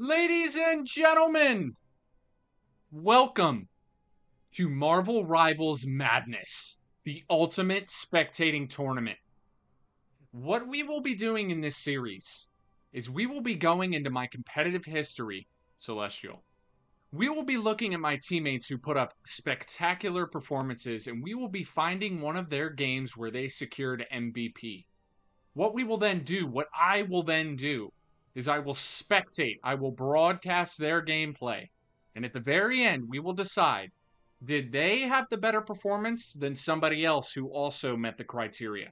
Ladies and gentlemen, welcome to Marvel Rivals Madness, the ultimate spectating tournament. What we will be doing in this series is we will be going into my competitive history, Celestial. We will be looking at my teammates who put up spectacular performances, and we will be finding one of their games where they secured MVP. What I will then do, is I will spectate, I will broadcast their gameplay. And at the very end, we will decide, did they have the better performance than somebody else who also met the criteria?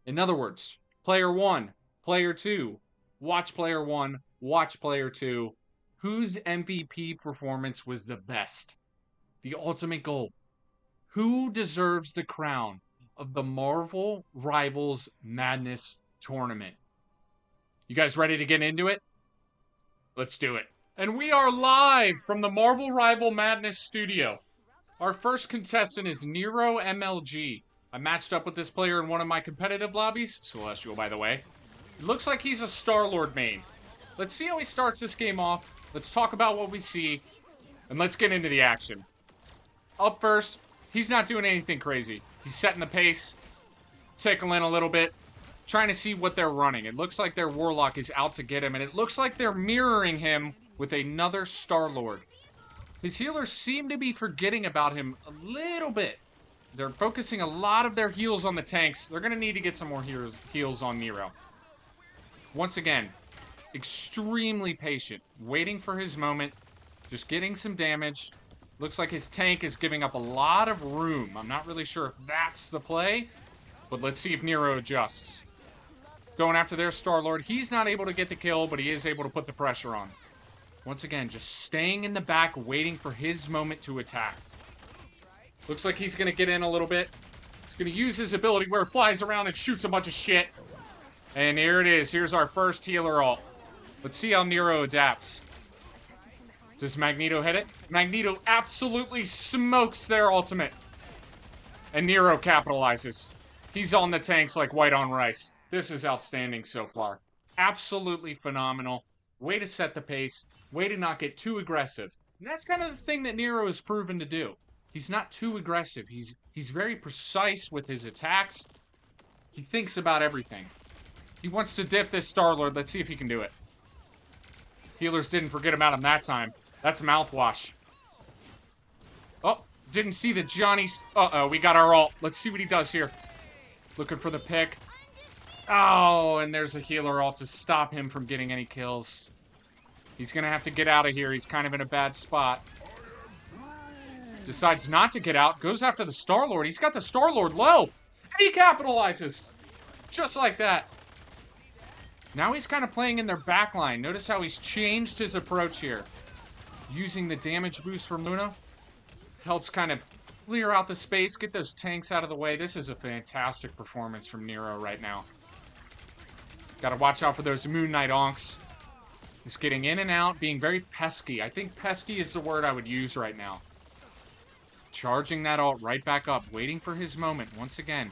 In other words, player one, player two, watch player one, watch player two. Whose MVP performance was the best? The ultimate goal. Who deserves the crown of the Marvel Rivals Madness tournament? You guys ready to get into it? Let's do it. And we are live from the Marvel Rival Madness studio. Our first contestant is Nero MLG. I matched up with this player in one of my competitive lobbies. Celestial, by the way. It looks like he's a Star-Lord main. Let's see how he starts this game off. Let's talk about what we see. And let's get into the action. Up first, he's not doing anything crazy. He's setting the pace. Tickling a little bit. Trying to see what they're running. It looks like their Warlock is out to get him, and it looks like they're mirroring him with another Star-Lord. His healers seem to be forgetting about him a little bit. They're focusing a lot of their heals on the tanks. They're going to need to get some more heals on Nero. Once again, extremely patient, waiting for his moment, just getting some damage. Looks like his tank is giving up a lot of room. I'm not really sure if that's the play, but let's see if Nero adjusts. Going after their Star-Lord. He's not able to get the kill, but he is able to put the pressure on. Once again, just staying in the back, waiting for his moment to attack. Looks like he's going to get in a little bit. He's going to use his ability where it flies around and shoots a bunch of shit. And here it is. Here's our first healer ult. Let's see how Nero adapts. Does Magneto hit it? Magneto absolutely smokes their ultimate. And Nero capitalizes. He's on the tanks like white on rice. This is outstanding so far. Absolutely phenomenal. Way to set the pace. Way to not get too aggressive. And that's kind of the thing that Nero has proven to do. He's not too aggressive. He's very precise with his attacks. He thinks about everything. He wants to diff this Star-Lord. Let's see if he can do it. Healers didn't forget about him that time. That's mouthwash. Oh, didn't see the Johnny's... Uh-oh, we got our ult. Let's see what he does here. Looking for the pick. Oh, and there's a healer ult to stop him from getting any kills. He's going to have to get out of here. He's kind of in a bad spot. Decides not to get out. Goes after the Star-Lord. He's got the Star-Lord low. And he capitalizes. Just like that. Now he's kind of playing in their backline. Notice how he's changed his approach here. Using the damage boost from Luna. Helps kind of clear out the space. Get those tanks out of the way. This is a fantastic performance from Nero right now. Gotta watch out for those Moon Knight onks. He's getting in and out, being very pesky. I think pesky is the word I would use right now. Charging that ult right back up, waiting for his moment once again.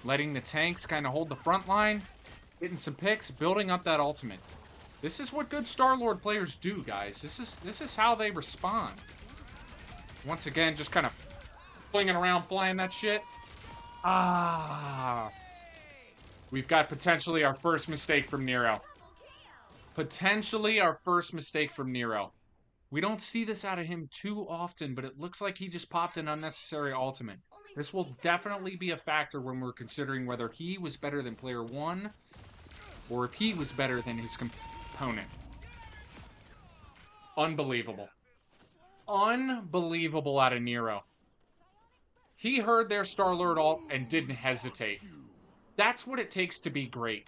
Letting the tanks kind of hold the front line. Getting some picks, building up that ultimate. This is what good Star-Lord players do, guys. This is how they respond. Once again, just kind of flinging around, flying that shit. Ah. We've got potentially our first mistake from Nero. Potentially our first mistake from Nero. We don't see this out of him too often, but it looks like he just popped an unnecessary ultimate. This will definitely be a factor when we're considering whether he was better than player one or if he was better than his opponent. Unbelievable. Unbelievable out of Nero. He heard their Star-Lord ult and didn't hesitate. That's what it takes to be great.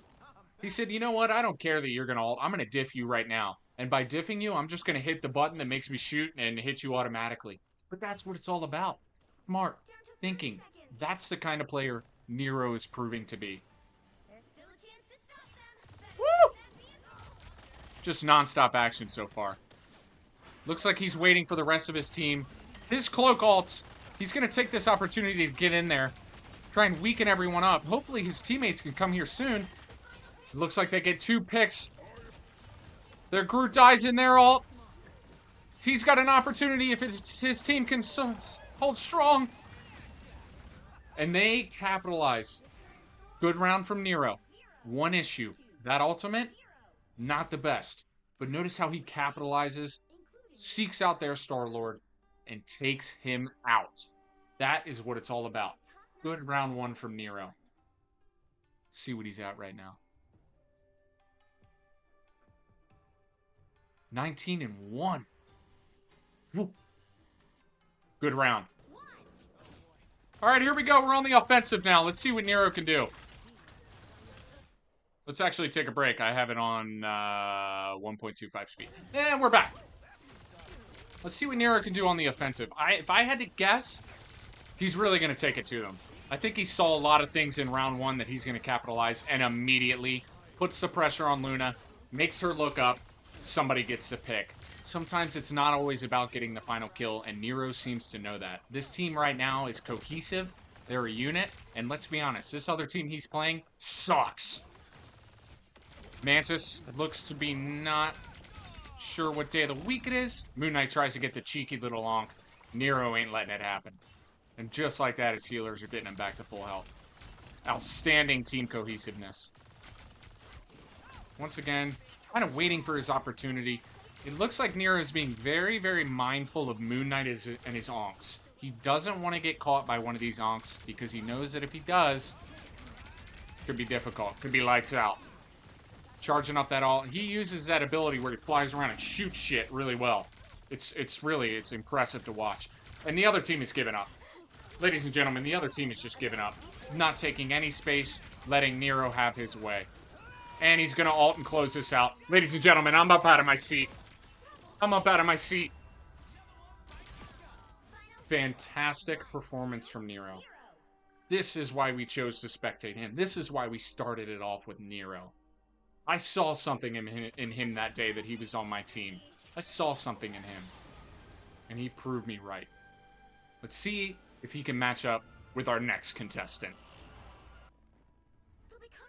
He said, you know what? I don't care that you're going to ult. I'm going to diff you right now. And by diffing you, I'm just going to hit the button that makes me shoot and hit you automatically. But that's what it's all about. Smart. Thinking. That's the kind of player Nero is proving to be. Woo! Just non-stop action so far. Looks like he's waiting for the rest of his team. His cloak ults. He's going to take this opportunity to get in there. Try and weaken everyone up. Hopefully his teammates can come here soon. It looks like they get 2 picks. Their Groot dies in their ult. He's got an opportunity if his team can hold strong. And they capitalize. Good round from Nero. One issue. That ultimate, not the best. But notice how he capitalizes, seeks out their Star-Lord, and takes him out. That is what it's all about. Good round one from Nero. Let's see what he's at right now. 19-1. Woo. Good round. All right, here we go. We're on the offensive now. Let's see what Nero can do. Let's actually take a break. I have it on 1.25 speed. And we're back. Let's see what Nero can do on the offensive. If I had to guess, he's really going to take it to them. I think he saw a lot of things in round one that he's going to capitalize and immediately puts the pressure on Luna, makes her look up, somebody gets the pick. Sometimes it's not always about getting the final kill, and Nero seems to know that. This team right now is cohesive. They're a unit, and let's be honest, this other team he's playing sucks. Mantis looks to be not sure what day of the week it is. Moon Knight tries to get the cheeky little onk. Nero ain't letting it happen. And just like that, his healers are getting him back to full health. Outstanding team cohesiveness. Once again, kind of waiting for his opportunity. It looks like Nero is being very, very mindful of Moon Knight and his onks. He doesn't want to get caught by one of these onks because he knows that if he does, it could be difficult. Could be lights out. Charging up that ult. He uses that ability where he flies around and shoots shit really well. It's impressive to watch. And the other team is giving up. Ladies and gentlemen, the other team is just giving up. Not taking any space, letting Nero have his way. And he's going to ult and close this out. Ladies and gentlemen, I'm up out of my seat. I'm up out of my seat. Fantastic performance from Nero. This is why we chose to spectate him. This is why we started it off with Nero. I saw something in him that day that he was on my team. I saw something in him. And he proved me right. Let's see if he can match up with our next contestant.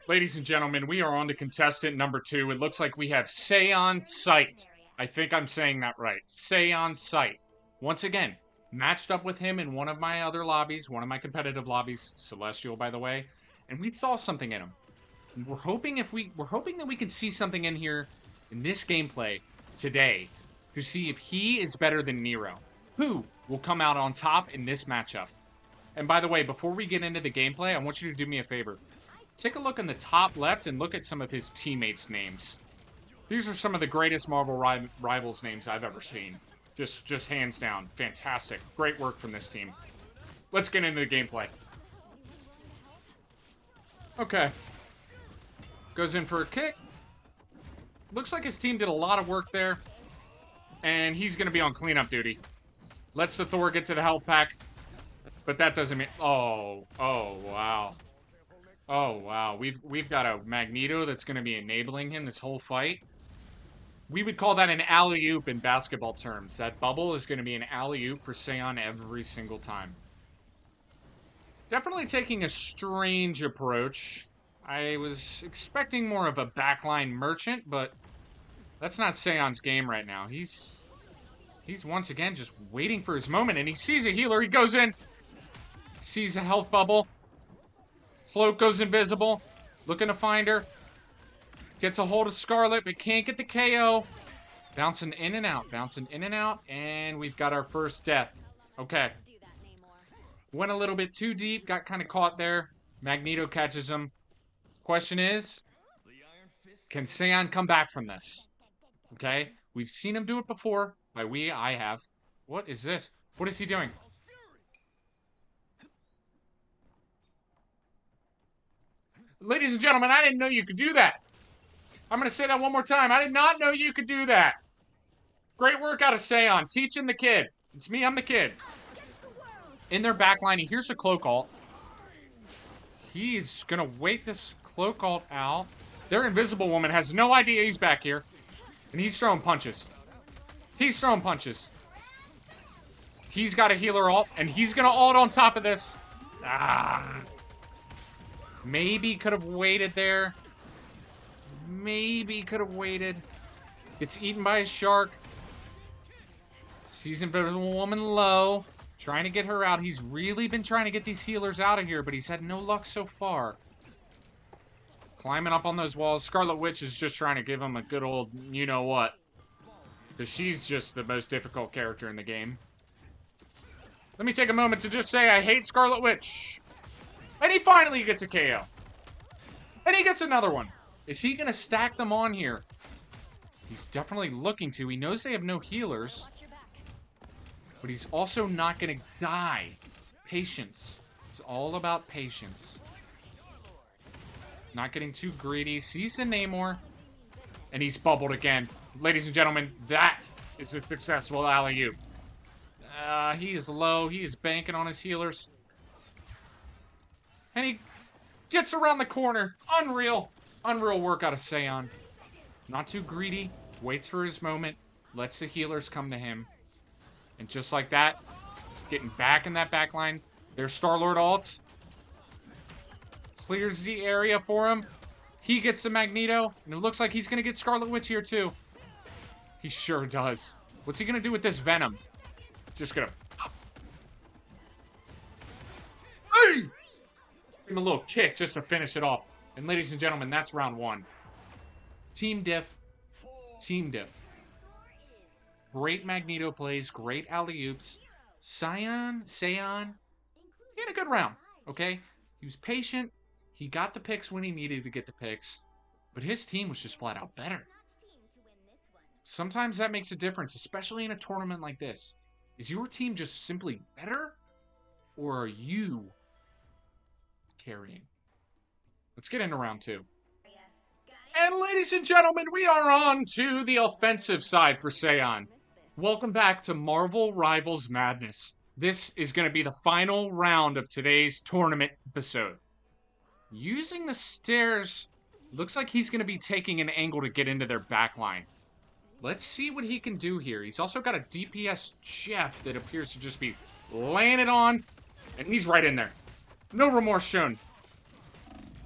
Ladies and gentlemen, we are on to contestant number 2. It looks like we have Seon Sight. I think I'm saying that right. Seon Sight. Once again, matched up with him in one of my other lobbies, one of my competitive lobbies, Celestial, by the way, and we saw something in him. And we're hoping that we can see something in here in this gameplay today to see if he is better than Nero. Who will come out on top in this matchup? And by the way, before we get into the gameplay, I want you to do me a favor. Take a look in the top left and look at some of his teammates' names. These are some of the greatest Marvel Rivals names I've ever seen. Just hands down. Fantastic. Great work from this team. Let's get into the gameplay. Okay. Goes in for a kick. Looks like his team did a lot of work there. And he's going to be on cleanup duty. Lets the Thor get to the health pack. But that doesn't mean... Oh, wow. Oh, wow. We've got a Magneto that's going to be enabling him this whole fight. We would call that an alley-oop in basketball terms. That bubble is going to be an alley-oop for Seon every single time. Definitely taking a strange approach. I was expecting more of a backline merchant, but that's not Seon's game right now. He's once again just waiting for his moment, and he sees a healer. He goes in, sees a health bubble. Cloak goes invisible, looking to find her. Gets a hold of Scarlet, but can't get the KO. Bouncing in and out, and we've got our first death. Okay. Went a little bit too deep, got kind of caught there. Magneto catches him. Question is, can Seon come back from this? Okay, we've seen him do it before. By we, I have. What is this? What is he doing? Ladies and gentlemen, I didn't know you could do that. I'm going to say that one more time. I did not know you could do that. Great work out of Seon. Teaching the kid. It's me, I'm the kid. In their backline, he hears a cloak ult. He's going to wait this cloak ult out. Their invisible woman has no idea he's back here. And he's throwing punches. He's throwing punches. He's got a healer ult, and he's going to ult on top of this. Maybe could have waited there. Maybe could have waited. Gets eaten by a shark. Sees Invisible Woman low. Trying to get her out. He's really been trying to get these healers out of here, but he's had no luck so far. Climbing up on those walls. Scarlet Witch is just trying to give him a good old you-know-what. Because she's just the most difficult character in the game. Let me take a moment to just say I hate Scarlet Witch. And he finally gets a KO. And he gets another one. Is he going to stack them on here? He's definitely looking to. He knows they have no healers. But he's also not going to die. Patience. It's all about patience. Not getting too greedy. Sees the Namor. And he's bubbled again. Ladies and gentlemen, that is a successful alley-oop. He is low. He is banking on his healers. And he gets around the corner. Unreal. Unreal work out of Seon. Not too greedy. Waits for his moment. Lets the healers come to him. And just like that, getting back in that back line. There's Star-Lord ults. Clears the area for him. He gets the Magneto. And it looks like he's going to get Scarlet Witch here too. He sure does. What's he going to do with this Venom? Just going to... Hey! Give him a little kick just to finish it off. And ladies and gentlemen, that's round one. Team diff. Team diff. Great Magneto plays, great alley-oops. Seon, he had a good round, okay? He was patient. He got the picks when he needed to get the picks. But his team was just flat out better. Sometimes that makes a difference, especially in a tournament like this. Is your team just simply better? Or are you carrying? Let's get into round two. And ladies and gentlemen, we are on to the offensive side for Seon. Welcome back to Marvel Rivals Madness. This is going to be the final round of today's tournament episode. Using the stairs, looks like he's going to be taking an angle to get into their backline. Let's see what he can do here. He's also got a DPS Jeff that appears to just be laying it on. And he's right in there. No remorse shown.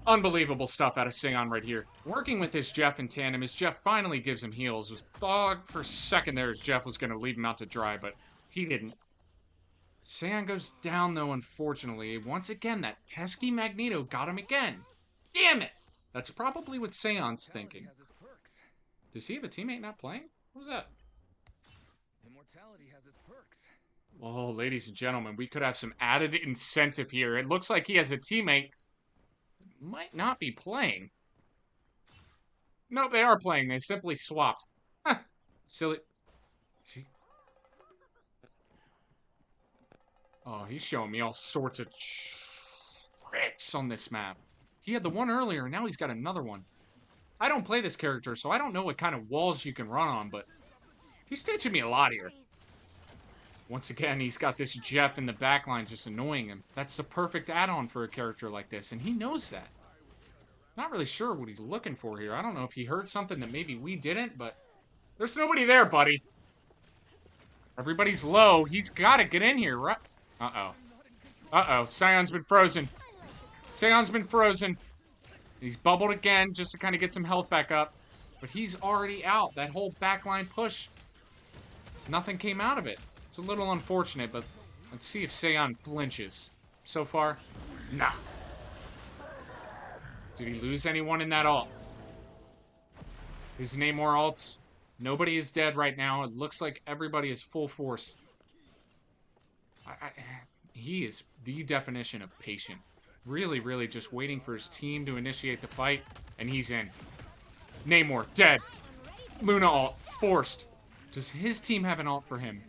Unbelievable stuff out of Seon right here. Working with his Jeff in tandem, his Jeff finally gives him heals. Was thought for a second there his Jeff was going to leave him out to dry, but he didn't. Seon goes down, though, unfortunately. Once again, that pesky Magneto got him again. Damn it! That's probably what Seon's thinking. Does he have a teammate not playing? What was that? Immortality has its perks. Oh, ladies and gentlemen, we could have some added incentive here. It looks like he has a teammate might not be playing. No, they are playing. They simply swapped. Huh. Silly. See? Oh, he's showing me all sorts of tricks on this map. He had the one earlier, and now he's got another one. I don't play this character, so I don't know what kind of walls you can run on, but he's teaching me a lot here. Once again, he's got this Jeff in the backline just annoying him. That's the perfect add-on for a character like this, and he knows that. Not really sure what he's looking for here. I don't know if he heard something that maybe we didn't, but there's nobody there, buddy. Everybody's low. He's got to get in here, right? Uh-oh. Uh-oh. Seon's been frozen. Seon's been frozen. He's bubbled again just to kind of get some health back up. But he's already out. That whole backline push, nothing came out of it. It's a little unfortunate, but let's see if Seon flinches. So far, nah. Did he lose anyone in that ult? His Namor ults. Nobody is dead right now. It looks like everybody is full force. He is the definition of patient. Really, really just waiting for his team to initiate the fight, and he's in. Namor, dead. Luna ult, forced. Does his team have an ult for him?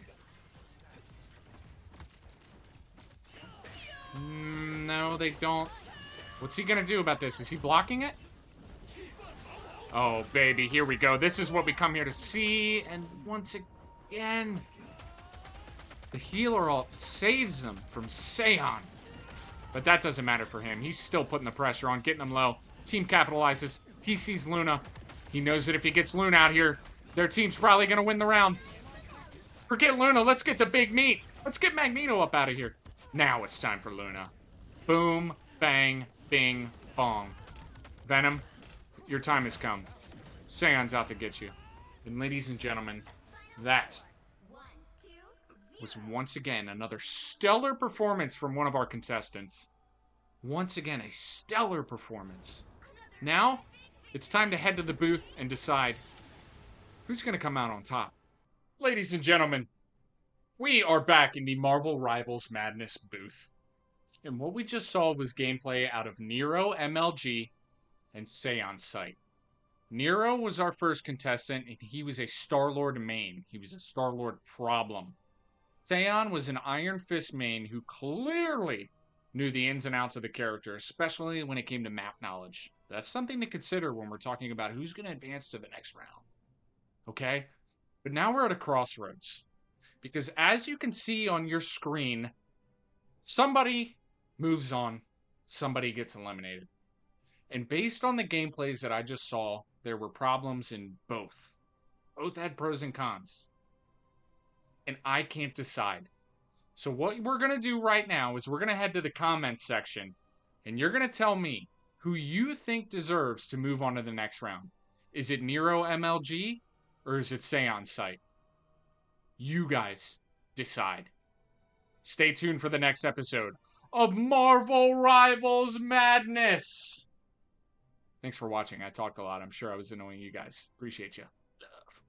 No, they don't. What's he gonna do about this? Is he blocking it? Oh, baby, here we go. This is what we come here to see, and once again, the healer ult saves him from Seon. But that doesn't matter for him. He's still putting the pressure on, getting him low. Team capitalizes. He sees Luna. He knows that if he gets Luna out here, their team's probably going to win the round. Forget Luna. Let's get the big meat. Let's get Magneto up out of here. Now it's time for Luna. Boom, bang, bing, bong. Venom, your time has come. Seon's out to get you. And ladies and gentlemen, that was once again another stellar performance from one of our contestants. Once again, a stellar performance. Now, it's time to head to the booth and decide who's going to come out on top. Ladies and gentlemen, we are back in the Marvel Rivals Madness booth. And what we just saw was gameplay out of Nero MLG and Seance Sight. Nero was our first contestant, and he was a Star-Lord main. He was a Star-Lord problem. Seon was an Iron Fist main who clearly knew the ins and outs of the character, especially when it came to map knowledge. That's something to consider when we're talking about who's going to advance to the next round. Okay? But now we're at a crossroads. Because as you can see on your screen, somebody moves on, somebody gets eliminated. And based on the gameplays that I just saw, there were problems in both. Both had pros and cons. And I can't decide. So what we're going to do right now is we're going to head to the comments section, and you're going to tell me who you think deserves to move on to the next round. Is it Nero MLG, or is it Seance Sight? You guys decide. Stay tuned for the next episode of Marvel Rivals Madness. Thanks for watching. I talked a lot. I'm sure I was annoying you guys. Appreciate you.